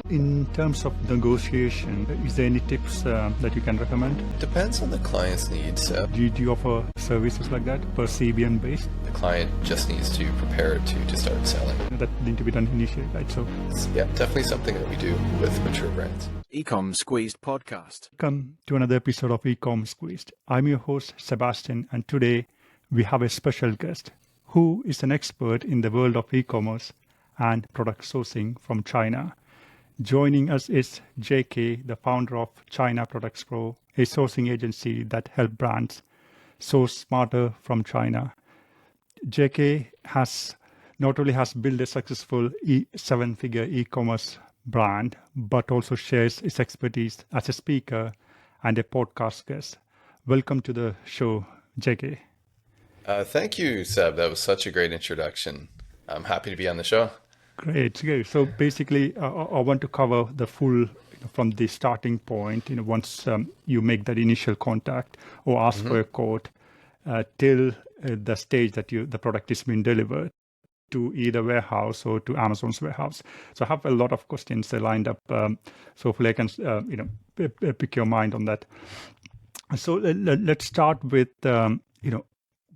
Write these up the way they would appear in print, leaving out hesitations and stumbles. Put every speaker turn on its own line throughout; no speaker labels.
In terms of negotiation, is there any tips that you can recommend?
Depends on the client's needs.
Do you offer services like that per CBN based?
The client just needs to prepare to start selling.
That need to be done initially, right? So,
yeah, definitely something that we do with mature brands.
Ecom Squeezed podcast.
Welcome to another episode of Ecom Squeezed. I'm your host, Sebastian, and today we have a special guest who is an expert in the world of e-commerce and product sourcing from China. Joining us is JK, the founder of China Products Pro, a sourcing agency that helps brands source smarter from China. JK not only has built a successful seven-figure e-commerce brand, but also shares his expertise as a speaker and a podcast guest. Welcome to the show, JK.
Thank you, Seb. That was such a great introduction. I'm happy to be on the show.
Great. So basically, I want to cover the full, from the starting point, once you make that initial contact or ask for a quote, till the stage that the product is being delivered to either warehouse or to Amazon's warehouse. So I have a lot of questions lined up. So hopefully I can, pick your mind on that. So let's start with,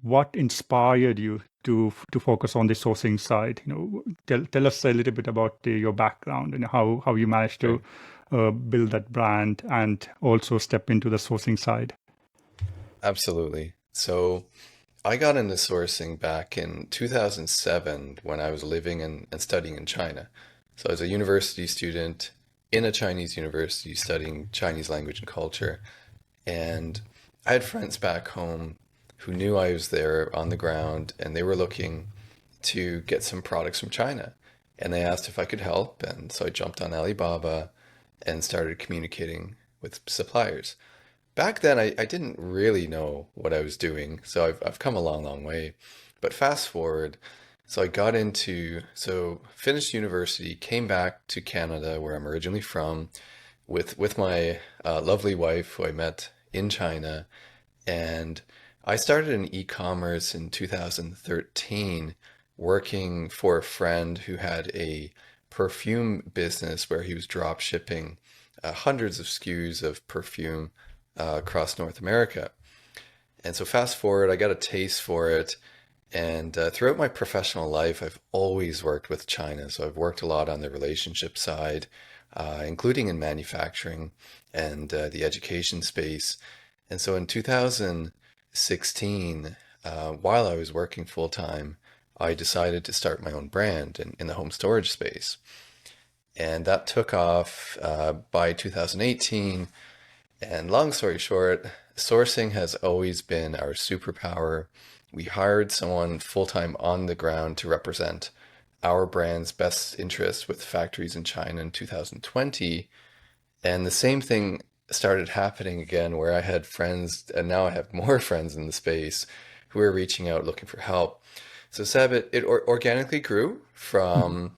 what inspired you to focus on the sourcing side? Tell us a little bit about your background and how you managed to build that brand and also step into the sourcing side.
Absolutely. So I got into sourcing back in 2007 when I was living and studying in China. So I was a university student in a Chinese university studying Chinese language and culture. And I had friends back home who knew I was there on the ground, and they were looking to get some products from China. And they asked if I could help. And so I jumped on Alibaba and started communicating with suppliers. Back then, I didn't really know what I was doing. So I've come a long, long way. But fast forward, so I finished university, came back to Canada, where I'm originally from, with my lovely wife, who I met in China. And I started in e-commerce in 2013, working for a friend who had a perfume business where he was drop shipping hundreds of SKUs of perfume across North America. And so fast forward, I got a taste for it. And throughout my professional life, I've always worked with China. So I've worked a lot on the relationship side, including in manufacturing and the education space. And so in 2016, while I was working full-time, I decided to start my own brand in the home storage space. And that took off by 2018. And long story short, sourcing has always been our superpower. We hired someone full-time on the ground to represent our brand's best interests with factories in China in 2020. And the same thing started happening again, where I had friends, and now I have more friends in the space who are reaching out looking for help. So Seb, it organically grew from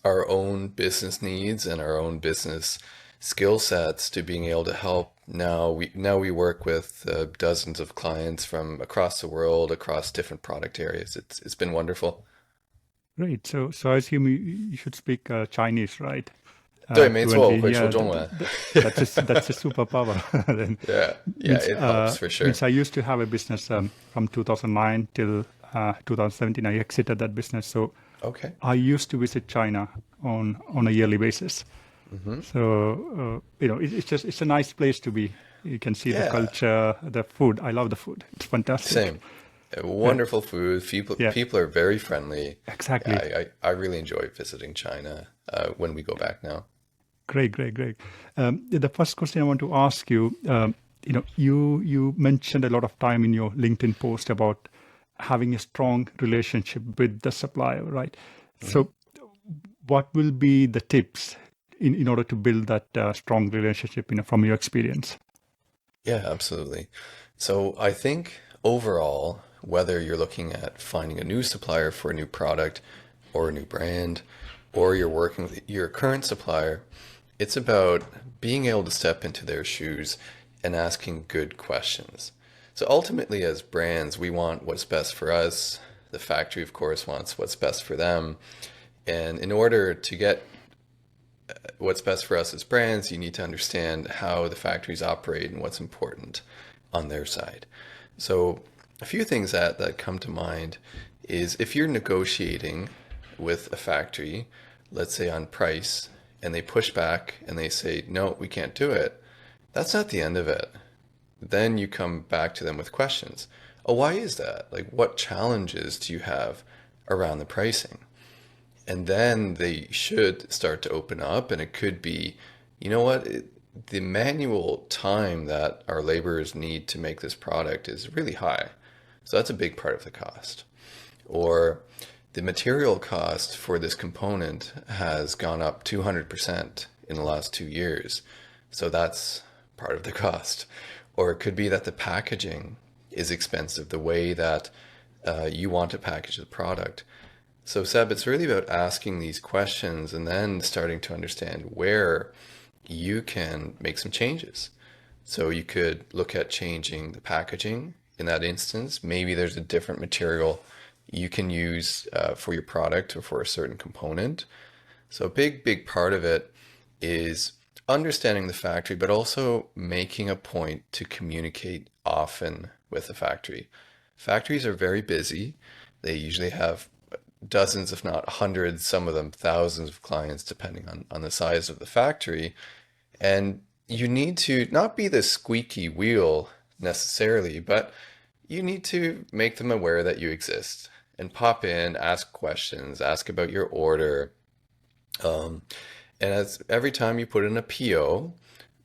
our own business needs and our own business skill sets to being able to help. Now we work with dozens of clients from across the world, across different product areas. It's been wonderful.
Great. So I assume you should speak Chinese, right?
对，没错，我会说中文。
That's a superpower. Then,
it helps for sure.
I used to have a business from 2009 till 2017. I exited that business. So
okay.
I used to visit China on a yearly basis. Mm-hmm. So, it's a nice place to be. You can see the culture, the food. I love the food. It's fantastic.
Same. Wonderful food. People are very friendly.
Exactly.
I really enjoy visiting China when we go back now.
Great. The first question I want to ask you, you mentioned a lot of time in your LinkedIn post about having a strong relationship with the supplier, right? Mm-hmm. So what will be the tips in order to build that strong relationship, from your experience?
Yeah, absolutely. So I think overall, whether you're looking at finding a new supplier for a new product or a new brand, or you're working with your current supplier, it's about being able to step into their shoes and asking good questions. So ultimately, as brands, we want what's best for us. The factory, of course, wants what's best for them. And in order to get what's best for us as brands, you need to understand how the factories operate and what's important on their side. So a few things that come to mind is if you're negotiating with a factory, let's say on price, and they push back and they say, no, we can't do it, that's not the end of it. Then you come back to them with questions. Oh, why is that? Like, what challenges do you have around the pricing? And then they should start to open up, and it could be, you know what, the manual time that our laborers need to make this product is really high. So that's a big part of the cost. Or the material cost for this component has gone up 200% in the last 2 years. So that's part of the cost. Or it could be that the packaging is expensive, the way that you want to package the product. So Seb, it's really about asking these questions and then starting to understand where you can make some changes. So you could look at changing the packaging in that instance. Maybe there's a different material you can use for your product or for a certain component. So a big part of it is understanding the factory, but also making a point to communicate often with the factory. Factories are very busy. They usually have dozens, if not hundreds, some of them thousands of clients, depending on the size of the factory. And you need to not be the squeaky wheel necessarily, but you need to make them aware that you exist and pop in, ask questions, ask about your order. And as every time you put in a PO,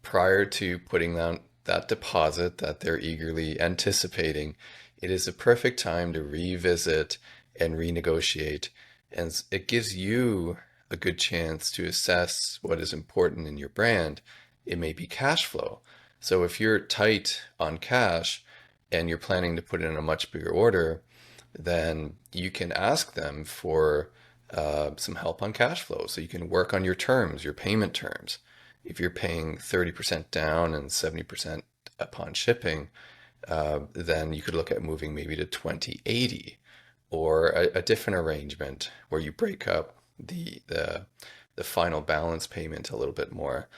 prior to putting down that deposit that they're eagerly anticipating, it is a perfect time to revisit and renegotiate. And it gives you a good chance to assess what is important in your brand. It may be cash flow. So if you're tight on cash and you're planning to put in a much bigger order, then you can ask them for some help on cash flow. So you can work on your terms, your payment terms. If you're paying 30% down and 70% upon shipping, then you could look at moving maybe to 20/80. Or a different arrangement where you break up the final balance payment a little bit more.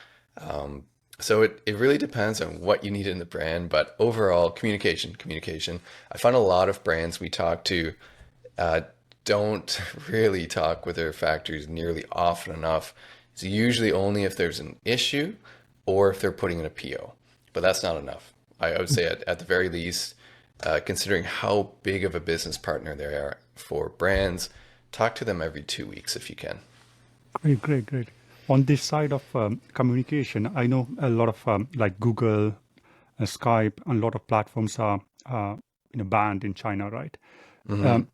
So it really depends on what you need in the brand, but overall communication. I find a lot of brands we talk to don't really talk with their factories nearly often enough. It's usually only if there's an issue or if they're putting in a PO, but that's not enough. I would say at the very least, considering how big of a business partner they are for brands, talk to them every 2 weeks if you can.
Great. On this side of communication, I know a lot of like Google, Skype, and a lot of platforms are banned in China, right?
Mm-hmm.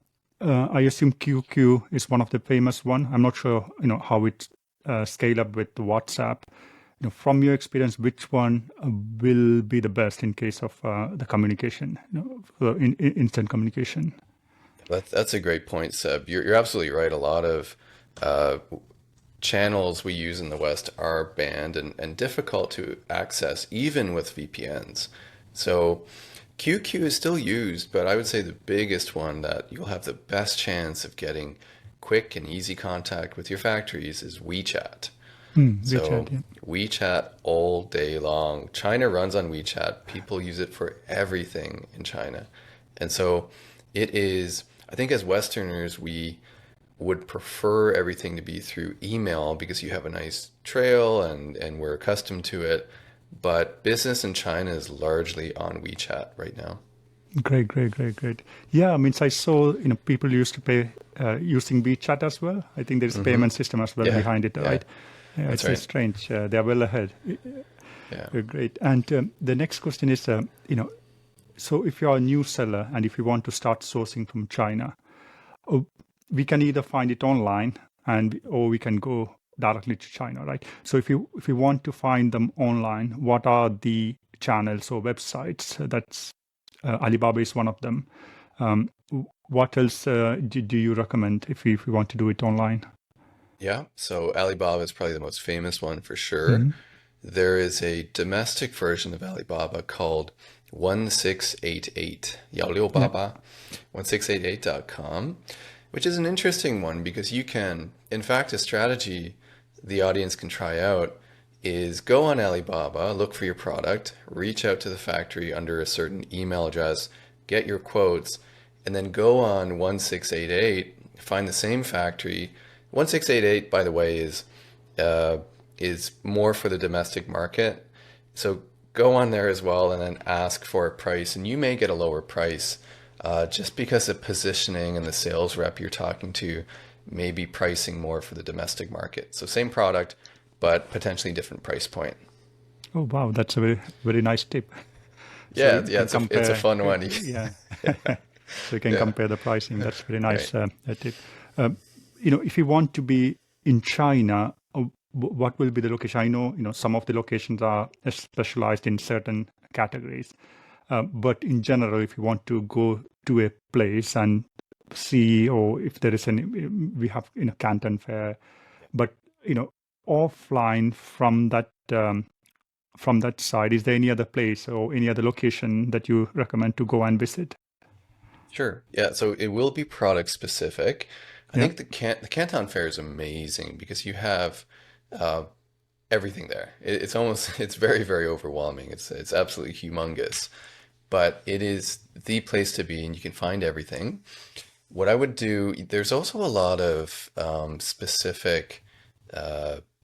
I assume QQ is one of the famous one. I'm not sure how it scale up with WhatsApp. From your experience, which one will be the best in case of the communication, in instant communication?
That's a great point, Seb. You're absolutely right. A lot of channels we use in the West are banned and difficult to access, even with VPNs. So QQ is still used, but I would say the biggest one that you'll have the best chance of getting quick and easy contact with your factories is WeChat. So
WeChat, yeah.
WeChat all day long. China runs on WeChat. People use it for everything in China. And so it is, I think as Westerners, we would prefer everything to be through email because you have a nice trail and we're accustomed to it. But business in China is largely on WeChat right now.
Great. Yeah, I mean, I saw people used to pay using WeChat as well. I think there's a payment system as well behind it, right? Yeah,
That's
it's
right.
strange. They're well ahead.
Yeah.
Great. And the next question is, so if you're a new seller and if you want to start sourcing from China, we can either find it online or we can go directly to China, right? So if you want to find them online, what are the channels or websites? That's Alibaba is one of them. What else do you recommend if you want to do it online?
Yeah, so Alibaba is probably the most famous one for sure. There is a domestic version of Alibaba called 1688, 1688, 1688.com, which is an interesting one because you can, in fact, a strategy the audience can try out is go on Alibaba, look for your product, reach out to the factory under a certain email address, get your quotes, and then go on 1688, find the same factory. 1688, by the way, is more for the domestic market. So go on there as well and then ask for a price, and you may get a lower price just because the positioning and the sales rep you're talking to may be pricing more for the domestic market. So same product, but potentially different price point.
Oh, wow. That's a very, very nice tip.
Yeah,
So
yeah, it's a fun one.
Yeah. So you can compare the pricing. That's very nice tip. If you want to be in China, what will be the location? I know, some of the locations are specialized in certain categories. But in general, if you want to go to a place and see, or if there is we have, Canton Fair, but, offline from that side, is there any other place or any other location that you recommend to go and visit?
Sure. Yeah, so it will be product specific. I
Yeah.
think the Canton Fair is amazing because you have everything there. It's very, very overwhelming. It's absolutely humongous, but it is the place to be, and you can find everything. What I would do, there's also a lot of specific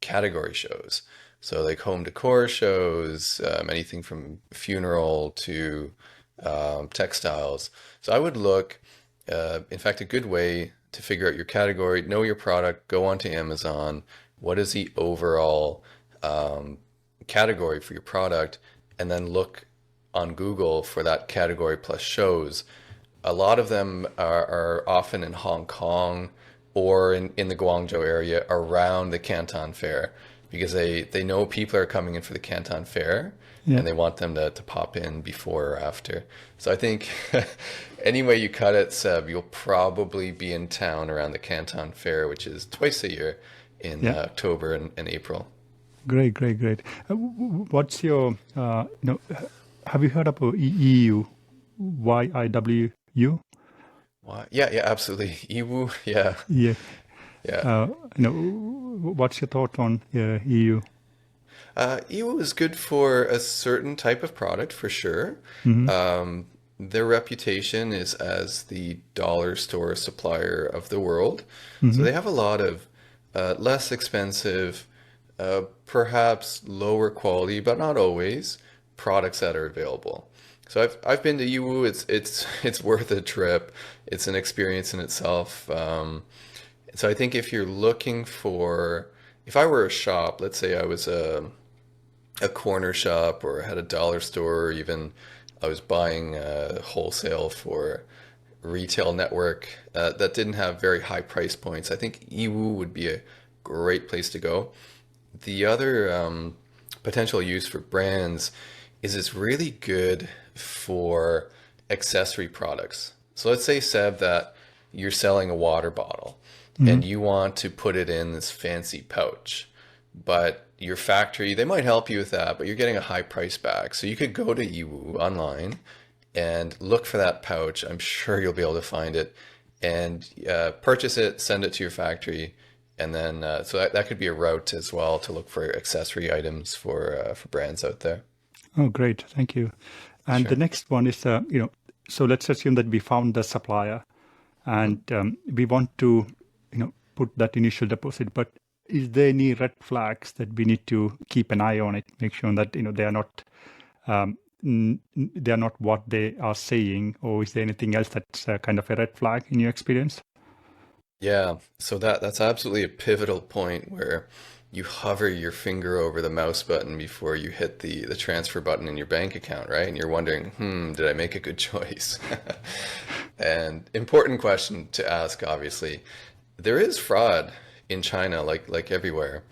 category shows. So like home decor shows, anything from funeral to textiles. So I would look, in fact, a good way to figure out your category, know your product, go onto Amazon. What is the overall category for your product? And then look on Google for that category plus shows. A lot of them are often in Hong Kong or in the Guangzhou area around the Canton Fair, because they know people are coming in for the Canton Fair, and they want them to pop in before or after. So I think any way you cut it, Seb, you'll probably be in town around the Canton Fair, which is twice a year in October and April.
Great. What's your, have you heard of EU, YIWU?
Yeah, absolutely. Iwu, yeah.
Yeah.
Yeah.
What's your thought on EU?
Iwu is good for a certain type of product for sure. Their reputation is as the dollar store supplier of the world. So they have a lot of less expensive, perhaps lower quality, but not always, products that are available. So I've been to Iwu. It's worth a trip. It's an experience in itself. So I think if you're looking for, if I were a shop, let's say I was a corner shop or had a dollar store, or even I was buying wholesale for a retail network that didn't have very high price points, I think Iwu would be a great place to go. The other potential use for brands is it's really good for accessory products. So let's say, Seb, that you're selling a water bottle and you want to put it in this fancy pouch, but your factory, they might help you with that, but you're getting a high price back. So you could go to Iwu online and look for that pouch. I'm sure you'll be able to find it and purchase it, send it to your factory. And then, so that could be a route as well to look for accessory items for brands out there.
Oh, great. Thank you. And the next one is, so let's assume that we found the supplier and we want to, put that initial deposit, but is there any red flags that we need to keep an eye on it, make sure that, they are not what they are saying, or is there anything else that's kind of a red flag in your experience?
Yeah, so that's absolutely a pivotal point where you hover your finger over the mouse button before you hit the transfer button in your bank account, right? And you're wondering, did I make a good choice? And important question to ask, obviously. There is fraud in China, like everywhere.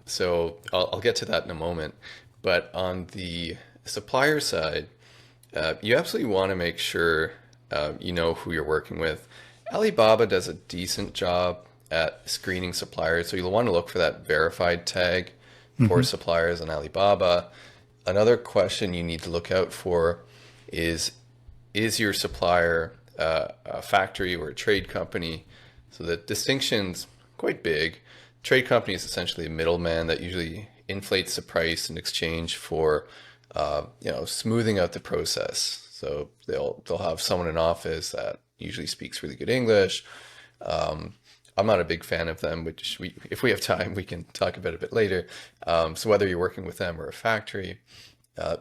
So I'll get to that in a moment. But on the supplier side, you absolutely want to make sure you know who you're working with. Alibaba does a decent job at screening suppliers, so you'll want to look for that verified tag for suppliers on Alibaba. Another question you need to look out for is your supplier a factory or a trade company? So the distinction's quite big. trade company is essentially a middleman that usually inflates the price in exchange for, smoothing out the process. So they'll have someone in office that usually speaks really good English. I'm not a big fan of them, which if we have time, we can talk about a bit later. So whether you're working with them or a factory,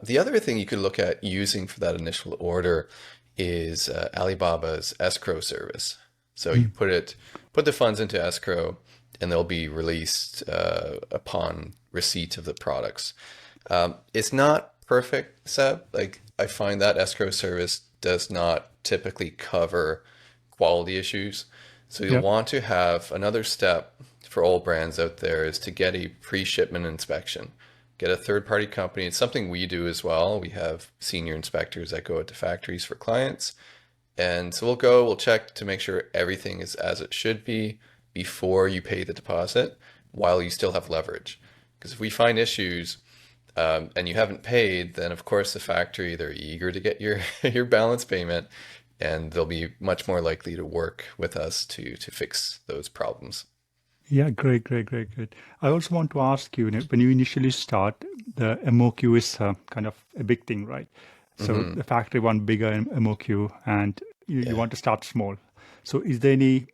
the other thing you could look at using for that initial order is Alibaba's escrow service. So you put the funds into escrow, and they'll be released upon receipt of the products. It's not perfect, Seb. Like, I find that escrow service does not typically cover quality issues. So you'll want to have another step for all brands out there is to get a pre-shipment inspection. Get a third-party company. It's something we do as well. We have senior inspectors that go out to factories for clients. And so we'll check to make sure everything is as it should be before you pay the deposit while you still have leverage. Because if we find issues and you haven't paid, then of course the factory, they're eager to get your balance payment, and they'll be much more likely to work with us to fix those problems.
Yeah, great. I also want to ask you, when you initially start, the MOQ is kind of a big thing, right? So the factory want bigger MOQ, and you want to start small. So is there any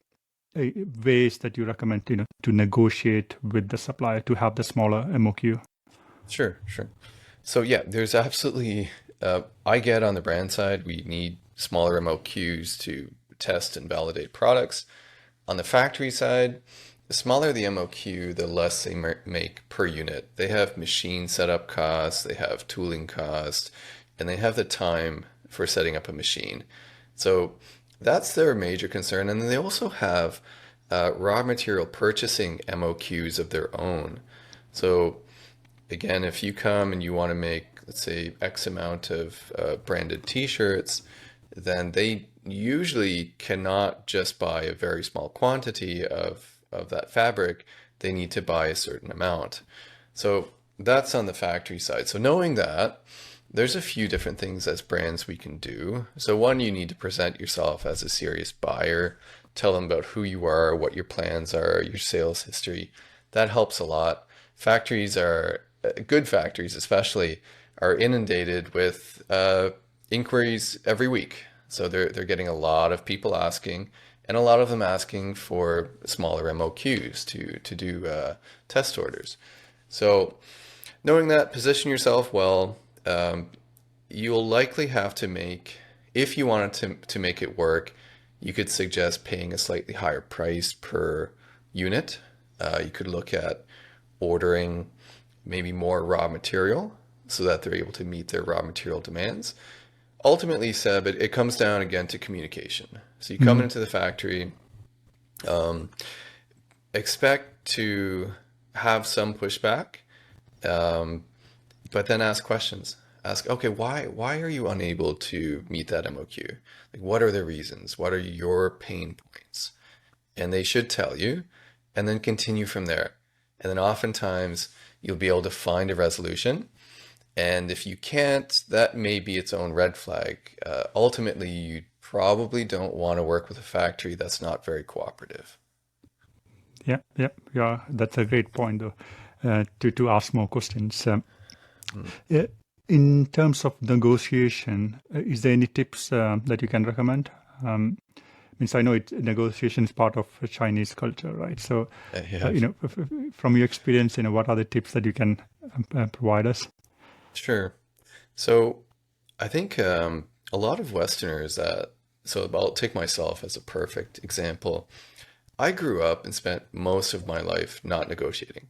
ways that you recommend, to negotiate with the supplier to have the smaller MOQ?
Sure. So yeah, there's absolutely, I get on the brand side, we need smaller MOQs to test and validate products. On the factory side, the smaller the MOQ, the less they make per unit. They have machine setup costs, they have tooling costs, and they have the time for setting up a machine. So that's their major concern. And then they also have raw material purchasing MOQs of their own. So again, if you come and you want to make, let's say, X amount of branded t-shirts, then they usually cannot just buy a very small quantity of that fabric. They need to buy a certain amount. So that's on the factory side. So knowing that, there's a few different things as brands we can do. So one, you need to present yourself as a serious buyer, tell them about who you are, what your plans are, your sales history. That helps a lot. Factories are, good factories especially, are inundated with inquiries every week. So they're getting a lot of people asking, and a lot of them asking for smaller MOQs to do test orders. So knowing that, position yourself well. You'll likely have to make, if you wanted to make it work, you could suggest paying a slightly higher price per unit. You could look at ordering maybe more raw material so that they're able to meet their raw material demands. Ultimately, Seb, it comes down again to communication. So you come into the factory, expect to have some pushback, but then ask questions. Ask, okay, why are you unable to meet that MOQ? Like, what are the reasons? What are your pain points? And they should tell you, and then continue from there. And then oftentimes you'll be able to find a resolution. And if you can't, that may be its own red flag. Ultimately, you probably don't want to work with a factory that's not very cooperative.
Yeah. That's a great point, though, to ask more questions. In terms of negotiation, is there any tips that you can recommend? Means I know negotiation is part of Chinese culture, right? So, from your experience, what are the tips that you can provide us?
Sure. So I think a lot of Westerners, so I'll take myself as a perfect example. I grew up and spent most of my life not negotiating.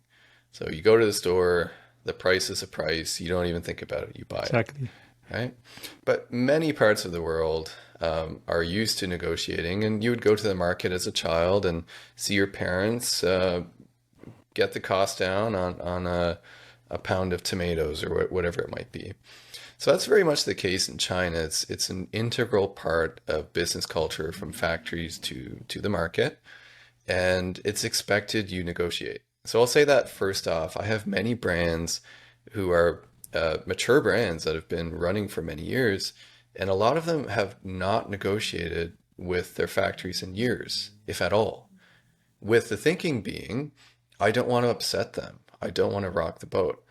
So you go to the store, the price is a price, you don't even think about it, you buy
Exactly.
it, right? But many parts of the world are used to negotiating, and you would go to the market as a child and see your parents get the cost down on a pound of tomatoes or whatever it might be. So that's very much the case in China. It's an integral part of business culture from factories to the market, and it's expected you negotiate. So I'll say that first off, I have many brands who are mature brands that have been running for many years, and a lot of them have not negotiated with their factories in years, if at all. With the thinking being, I don't want to upset them. I don't want to rock the boat.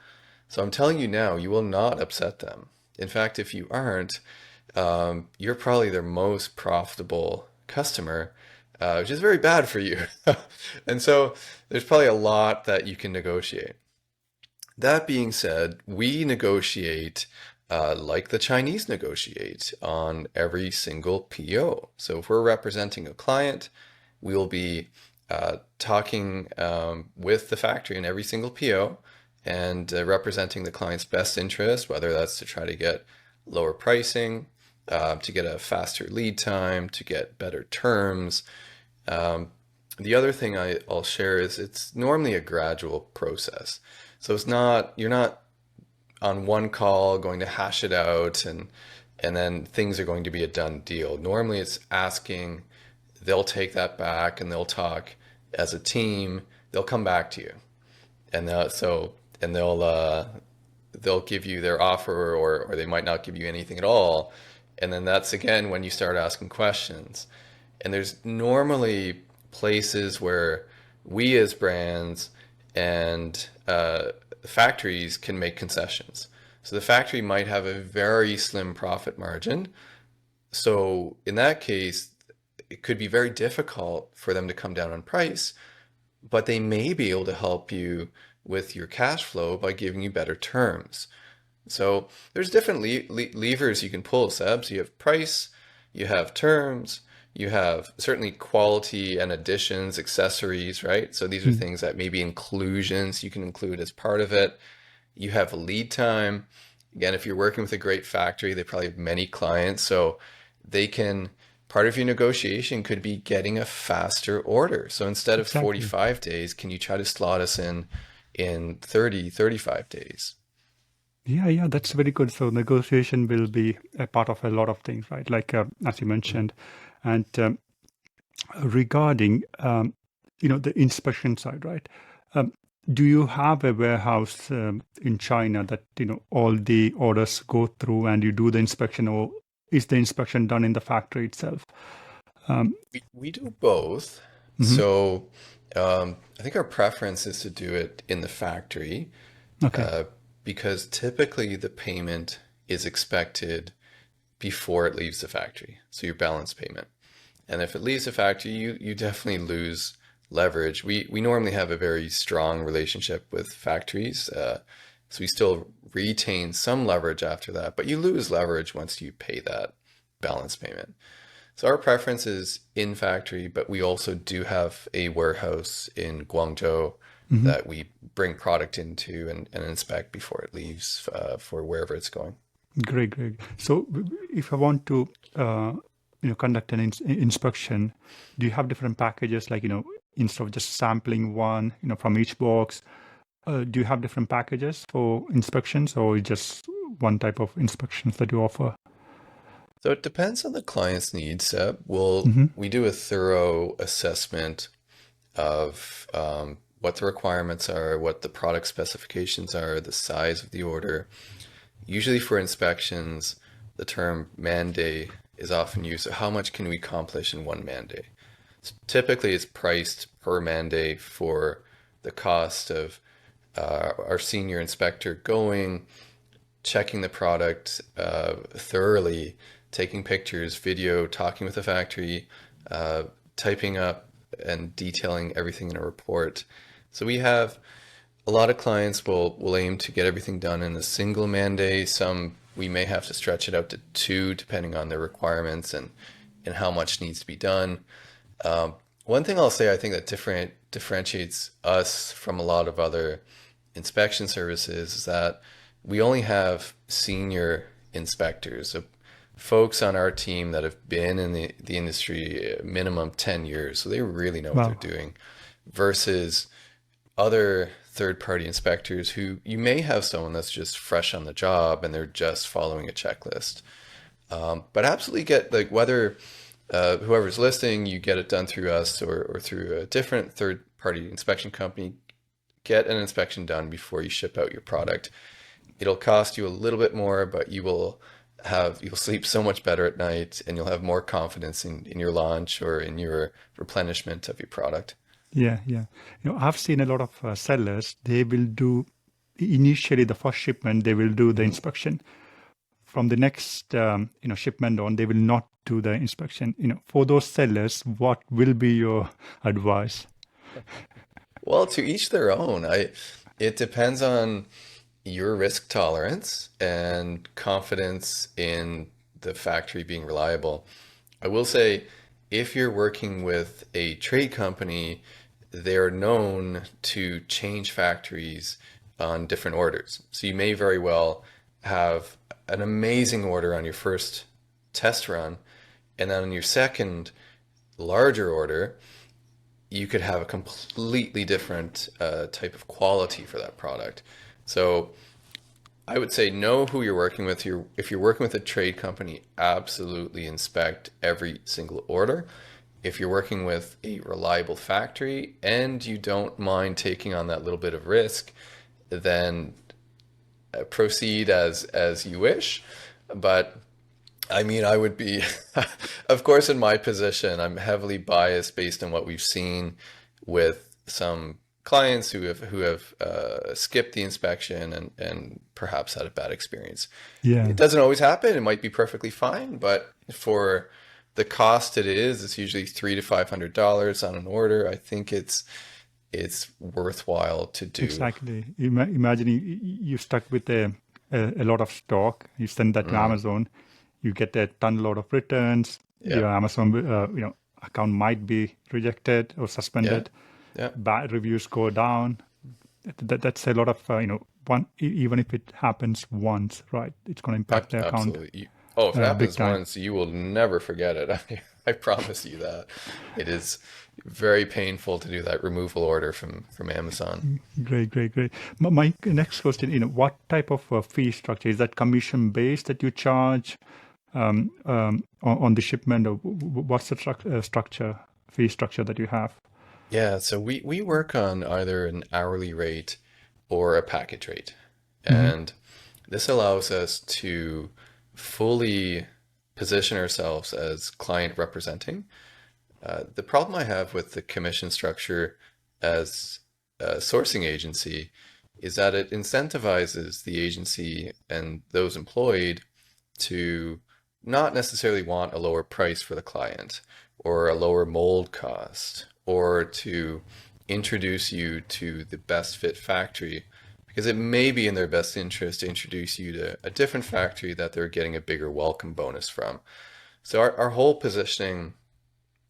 So I'm telling you now, you will not upset them. In fact, if you aren't, you're probably their most profitable customer, which is very bad for you. And so there's probably a lot that you can negotiate. That being said, we negotiate like the Chinese negotiate on every single PO. So if we're representing a client, we'll be talking with the factory in every single PO and representing the client's best interest, whether that's to try to get lower pricing, to get a faster lead time, to get better terms. The other thing I'll share is it's normally a gradual process. So it's not, you're not on one call going to hash it out and then things are going to be a done deal. Normally it's asking, they'll take that back and they'll talk as a team, they'll come back to you. And they'll give you their offer or they might not give you anything at all. And then that's again when you start asking questions. And there's normally places where we as brands and factories can make concessions. So the factory might have a very slim profit margin. So in that case, it could be very difficult for them to come down on price, but they may be able to help you with your cash flow by giving you better terms. So there's different levers you can pull, Seb. So you have price, you have terms, you have certainly quality and additions, accessories, right? So these are things that maybe inclusions you can include as part of it. You have lead time. Again, if you're working with a great factory, they probably have many clients. So they can, part of your negotiation could be getting a faster order. So instead of 45 days, can you try to slot us in 30, 35 days?
Yeah, that's very good. So negotiation will be a part of a lot of things, right? Like as you mentioned, and regarding the inspection side, right? Do you have a warehouse in China that all the orders go through and you do the inspection, or is the inspection done in the factory itself?
We do both. So I think our preference is to do it in the factory.
Okay.
Because typically the payment is expected before it leaves the factory. So your balance payment. And if it leaves the factory, you definitely lose leverage. We normally have a very strong relationship with factories. So we still retain some leverage after that, but you lose leverage once you pay that balance payment. So our preference is in factory, but we also do have a warehouse in Guangzhou that we bring product into and inspect before it leaves for wherever it's going.
Great. So if I want to conduct an inspection, do you have different packages, like instead of just sampling one from each box, do you have different packages for inspections, or just one type of inspections that you offer?
So it depends on the client's needs, Seb. We do a thorough assessment of what the requirements are, what the product specifications are, the size of the order. Usually for inspections, the term man day is often used. So how much can we accomplish in one man day? So typically it's priced per man day for the cost of our senior inspector going, checking the product thoroughly, taking pictures, video, talking with the factory, typing up and detailing everything in a report. So we have a lot of clients will aim to get everything done in a single man day. Some we may have to stretch it out to two, depending on their requirements and how much needs to be done. One thing I'll say, I think that differentiates us from a lot of other inspection services is that we only have senior inspectors, so folks on our team that have been in the industry minimum 10 years, so they really know what they're doing, versus other third-party inspectors who you may have someone that's just fresh on the job and they're just following a checklist. But absolutely get, like, whether whoever's listening, you get it done through us or through a different third-party inspection company, get an inspection done before you ship out your product. It'll cost you a little bit more, but you'll sleep so much better at night and you'll have more confidence in your launch or in your replenishment of your product.
Yeah, yeah. I've seen a lot of sellers. They will do initially the first shipment. They will do the inspection. From the next, shipment on, they will not do the inspection. For those sellers, what will be your advice?
Well, to each their own. It depends on your risk tolerance and confidence in the factory being reliable. I will say, if you're working with a trade company, they're known to change factories on different orders. So you may very well have an amazing order on your first test run, and then on your second larger order, you could have a completely different type of quality for that product. So I would say know who you're working with. If you're working with a trade company, absolutely inspect every single order. If you're working with a reliable factory and you don't mind taking on that little bit of risk, then proceed as you wish. But I mean, I would be, of course, in my position, I'm heavily biased based on what we've seen with some clients who have skipped the inspection and perhaps had a bad experience.
Yeah,
It doesn't always happen. It might be perfectly fine, but for the cost it's usually $300 to $500 on an order. I think it's worthwhile to do.
exactly. Imagine you stuck with a lot of stock. You send that to Amazon. You get a ton load of returns.
Yeah.
Your Amazon, account might be rejected or
Yeah.
suspended.
Yeah.
Bad reviews go down. That's a lot of, even if it happens once, right? It's going to impact the account
Absolutely. If it
big
happens
time.
once, you will never forget it. I promise you that. It is very painful to do that removal order from Amazon.
Great, great, great. My next question, what type of fee structure is that? Commission based that you charge on the shipment, or what's the fee structure that you have?
Yeah, so we work on either an hourly rate or a package rate. And this allows us to fully position ourselves as client representing. The problem I have with the commission structure as a sourcing agency is that it incentivizes the agency and those employed to not necessarily want a lower price for the client or a lower mold cost or to introduce you to the best fit factory, because it may be in their best interest to introduce you to a different factory that they're getting a bigger welcome bonus from. So our whole positioning,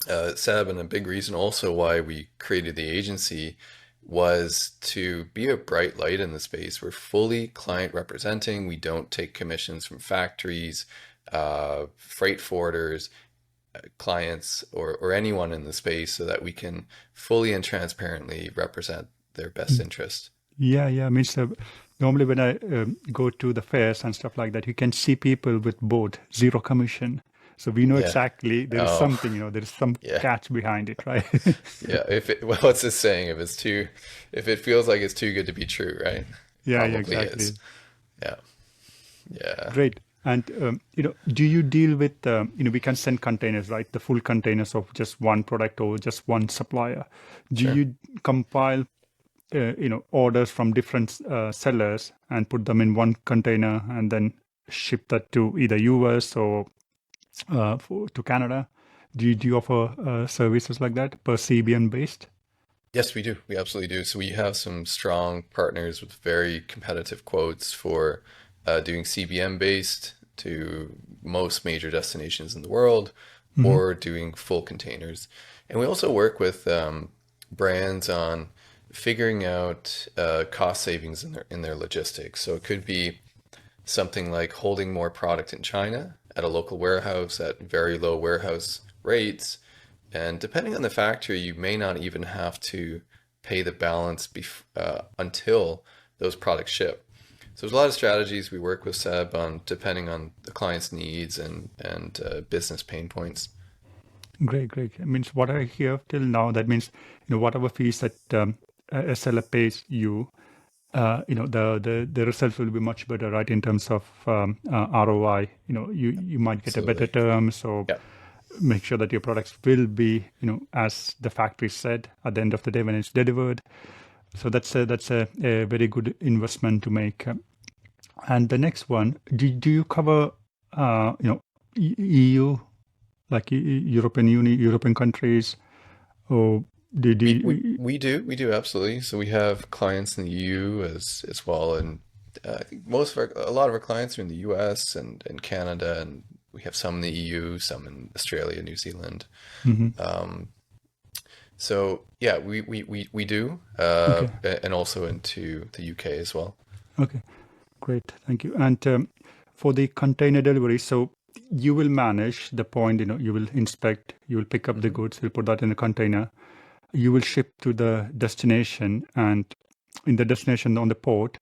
Seb, and a big reason also why we created the agency was to be a bright light in the space. We're fully client representing. We don't take commissions from factories, freight forwarders, clients, or anyone in the space, so that we can fully and transparently represent their best interest.
Yeah, yeah. I mean, so normally when I go to the fairs and stuff like that, you can see people with both zero commission. So we know
Yeah.
exactly there is something, there is some
Yeah.
catch behind it, right?
Yeah. What's this saying? If it feels like it's too good to be true, right?
Yeah,
Probably
exactly.
is. Yeah. Yeah.
Great. And, do you deal with, we can send containers, right? The full containers of just one product or just one supplier. Do
Sure.
you compile, orders from different sellers and put them in one container and then ship that to either US or to Canada? Do you offer services like that per CBN based?
Yes, we do. We absolutely do. So we have some strong partners with very competitive quotes for doing CBM based to most major destinations in the world, or doing full containers. And we also work with brands on figuring out cost savings in their logistics. So it could be something like holding more product in China at a local warehouse at very low warehouse rates. And depending on the factory, you may not even have to pay the balance until those products ship. So there's a lot of strategies we work with Seb on, depending on the client's needs and business pain points.
Great, great. It means what I hear till now, that means, whatever fees that a seller pays you, the results will be much better, right? In terms of ROI, you might get a better
Absolutely.
terms or
Yeah.
make sure that your products will be, as the factory said at the end of the day when it's delivered. So that's a very good investment to make. And the next one, do you cover, EU, like European Union, European countries, or did you?
We do absolutely. So we have clients in the EU as well, and I think a lot of our clients are in the US and Canada, and we have some in the EU, some in Australia, New Zealand.
Mhm.
So yeah, we do,
Okay.
and also into the UK as well.
Okay. Great. Thank you. And for the container delivery, so you will manage the point, you will inspect, you will pick up the goods, you'll put that in a container, you will ship to the destination, and in the destination on the port,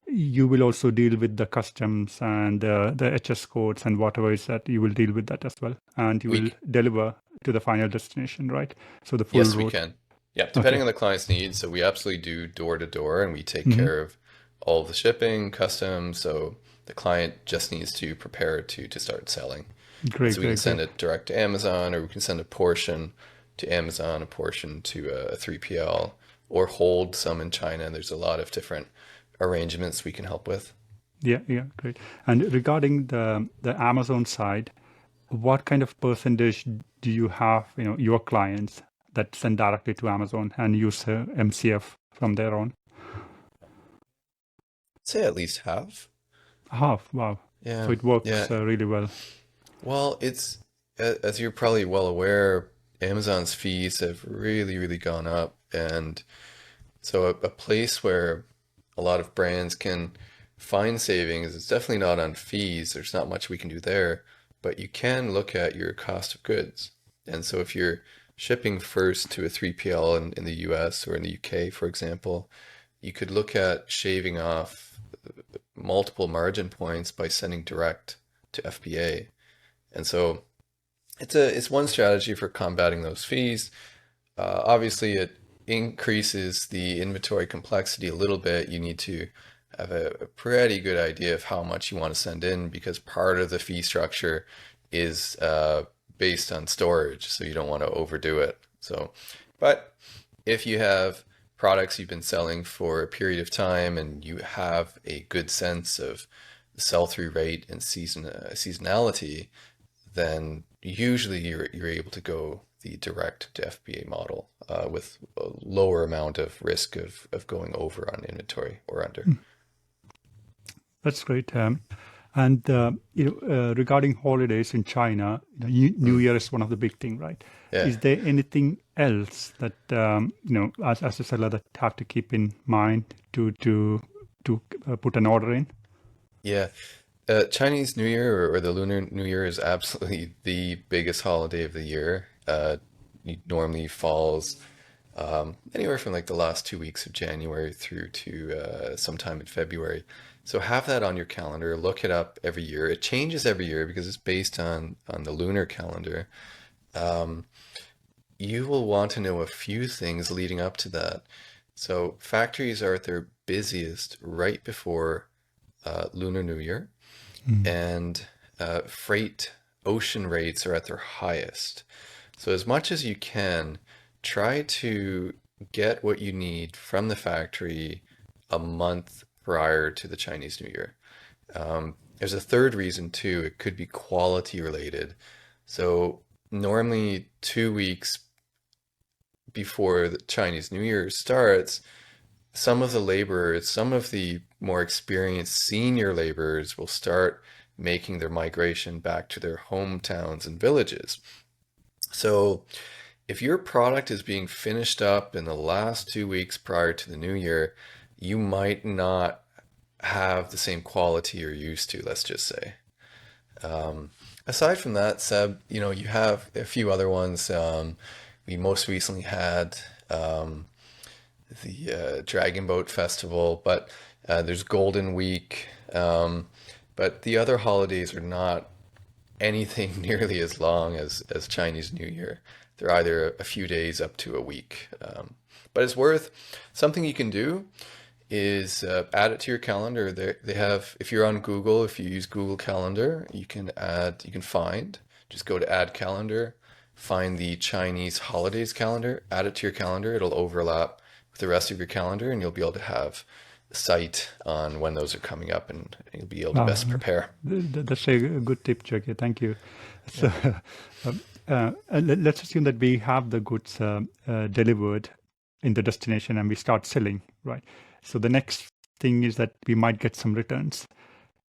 you will also deal with the customs and the HS codes and whatever is that, you will deal with that as well. And you
We
will deliver to the final destination, right? So the full
Yes, we
route.
can. Yeah,
Okay.
depending on the client's needs. So we absolutely do door to door, and we take
Hmm.
care of all of the shipping, customs. So the client just needs to prepare to start selling. And
Great,
so we can
great,
send
great.
it direct to Amazon, or we can send a portion to Amazon, a portion to a 3PL, or hold some in China. There's a lot of different arrangements we can help with.
Yeah, yeah, great. And regarding the Amazon side, what kind of percentage do you have, your clients that send directly to Amazon and use MCF from there on?
Say at least half.
Half, wow. So
Yeah,
it works
yeah.
really well.
Well, it's as you're probably well aware, Amazon's fees have really gone up, and so a place where a lot of brands can find savings is definitely not on fees. There's not much we can do there, but you can look at your cost of goods. And so if you're shipping first to a 3PL in the US or in the UK, for example, you could look at shaving off multiple margin points by sending direct to FBA. And so it's one strategy for combating those fees. Obviously, it increases the inventory complexity a little bit. You need to have a pretty good idea of how much you want to send in, because part of the fee structure is based on storage, so you don't want to overdo it. So, but if you have products you've been selling for a period of time and you have a good sense of the sell-through rate and seasonality, then usually you're able to go the direct to FBA model with a lower amount of risk of going over on inventory or under.
That's great. And regarding holidays in China, New Year is one of the big thing, right?
Yeah,
Is there anything else that as a seller that have to keep in mind to put an order in?
yeah. Chinese New Year or the Lunar New Year is absolutely the biggest holiday of the year. It normally falls anywhere from like the last 2 weeks of January through to sometime in February. So have that on your calendar. Look it up every year. It changes every year because it's based on the lunar calendar. Um, you will want to know a few things leading up to that. So factories are at their busiest right before Lunar New Year, and freight ocean rates are at their highest. So as much as you can, try to get what you need from the factory a month prior to the Chinese New Year. There's a third reason too. It could be quality related. So normally 2 weeks before the Chinese New Year starts, some of the laborers, some of the more experienced senior laborers will start making their migration back to their hometowns and villages. So if your product is being finished up in the last 2 weeks prior to the new year, you might not have the same quality you're used to, let's just say. Aside from that, Seb, you have a few other ones. We most recently had the Dragon Boat Festival, but there's Golden Week. But the other holidays are not anything nearly as long as Chinese New Year. They're either a few days up to a week. But it's worth something you can do is add it to your calendar. They have, if you're on Google, if you use Google Calendar, you can find just go to add calendar, find the Chinese holidays calendar, add it to your calendar. It'll overlap with the rest of your calendar, and you'll be able to have sight on when those are coming up, and you'll be able to best prepare.
That's a good tip, Jackie. Thank you. So let's assume that we have the goods delivered in the destination and we start selling, right? So the next thing is that we might get some returns.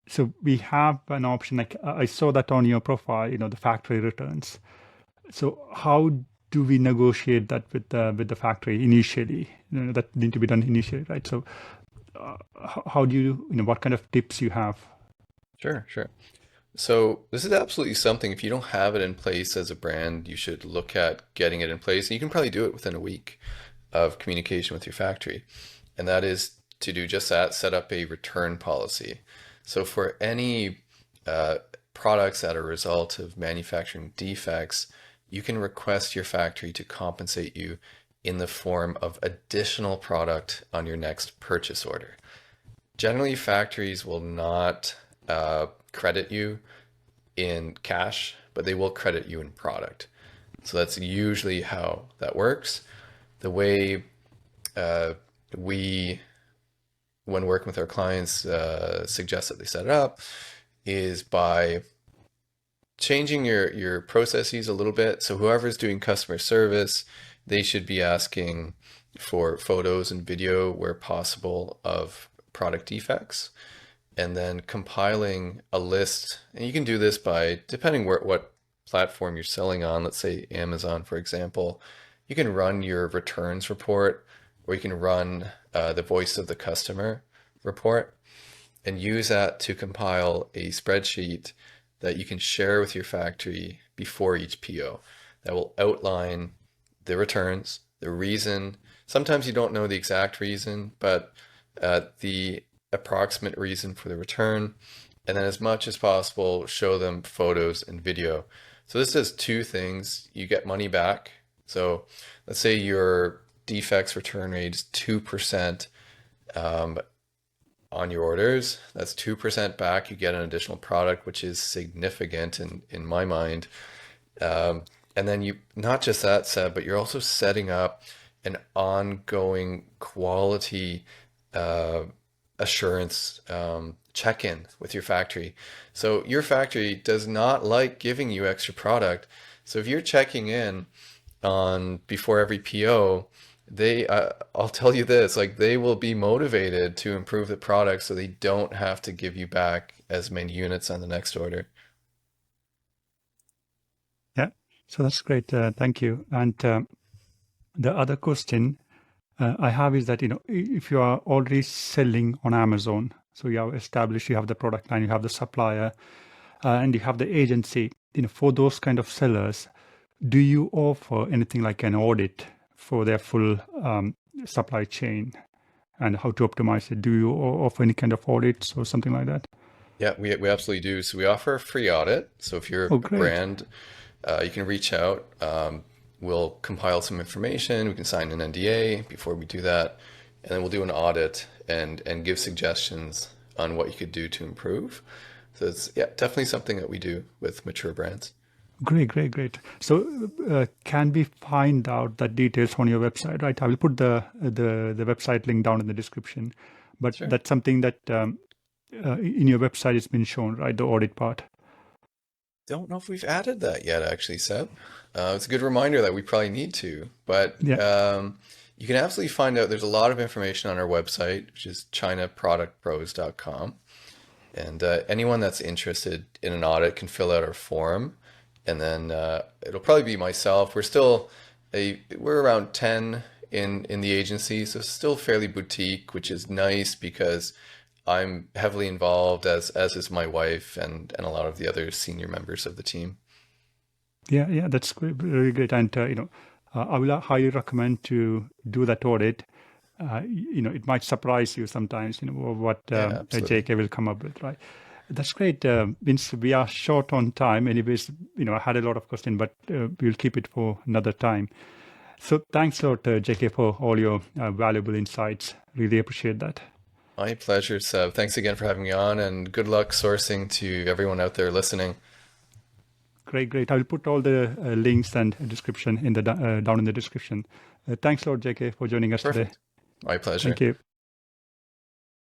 So we have an option, like I saw that on your profile, the factory returns. So how do we negotiate that with the factory initially? That need to be done initially, right? So how do you, what kind of tips you have?
Sure. So this is absolutely something, if you don't have it in place as a brand, you should look at getting it in place. And you can probably do it within a week of communication with your factory. And that is to do just that, set up a return policy. So for any products that are a result of manufacturing defects, you can request your factory to compensate you in the form of additional product on your next purchase order. Generally, factories will not credit you in cash, but they will credit you in product. So that's usually how that works. The way we, when working with our clients, suggest that they set it up is by changing your processes a little bit. So whoever's doing customer service, they should be asking for photos and video where possible of product defects, and then compiling a list. And you can do this by, depending what platform you're selling on, let's say Amazon, for example, you can run your returns report, or you can run the voice of the customer report and use that to compile a spreadsheet that you can share with your factory before each PO that will outline the returns, the reason. Sometimes you don't know the exact reason, but the approximate reason for the return, and then as much as possible, show them photos and video. So this does two things. You get money back. So let's say your defects return rate is 2% on your orders. That's 2% back. You get an additional product, which is significant in my mind. And then you, not just that, Seb, but you're also setting up an ongoing quality assurance check-in with your factory. So your factory does not like giving you extra product. So if you're checking in on before every PO, they I'll tell you this, like they will be motivated to improve the product so they don't have to give you back as many units on the next order.
Yeah, so that's great. Thank you. And the other question I have is that, if you are already selling on Amazon, so you have established, you have the product line, you have the supplier, and you have the agency, for those kind of sellers, do you offer anything like an audit for their full supply chain and how to optimize it? Do you offer any kind of audits or something like that?
Yeah, we absolutely do. So we offer a free audit. So if you're a brand, you can reach out. We'll compile some information. We can sign an NDA before we do that. And then we'll do an audit and give suggestions on what you could do to improve. So it's definitely something that we do with mature brands.
Great. So can we find out the details on your website, right? I will put the website link down in the description. But sure, that's something that in your website has been shown, right? The audit part.
Don't know if we've added that yet, actually, Seb. It's a good reminder that we probably need to. But you can absolutely find out. There's a lot of information on our website, which is chinaproductpros.com. And anyone that's interested in an audit can fill out our form. And then it'll probably be myself. We're around 10 in the agency, so still fairly boutique, which is nice because I'm heavily involved, as is my wife and a lot of the other senior members of the team.
Yeah, that's very great. And I will highly recommend to do that audit. It might surprise you sometimes. What JK will come up with, right? That's great. Means we are short on time. Anyways, I had a lot of questions, but we'll keep it for another time. So thanks a lot, JK, for all your valuable insights. Really appreciate that.
My pleasure, Seb. Thanks again for having me on, and good luck sourcing to everyone out there listening.
Great. I will put all the links and description in the down in the description. Thanks a lot, JK, for joining us today.
Perfect. My pleasure.
Thank you.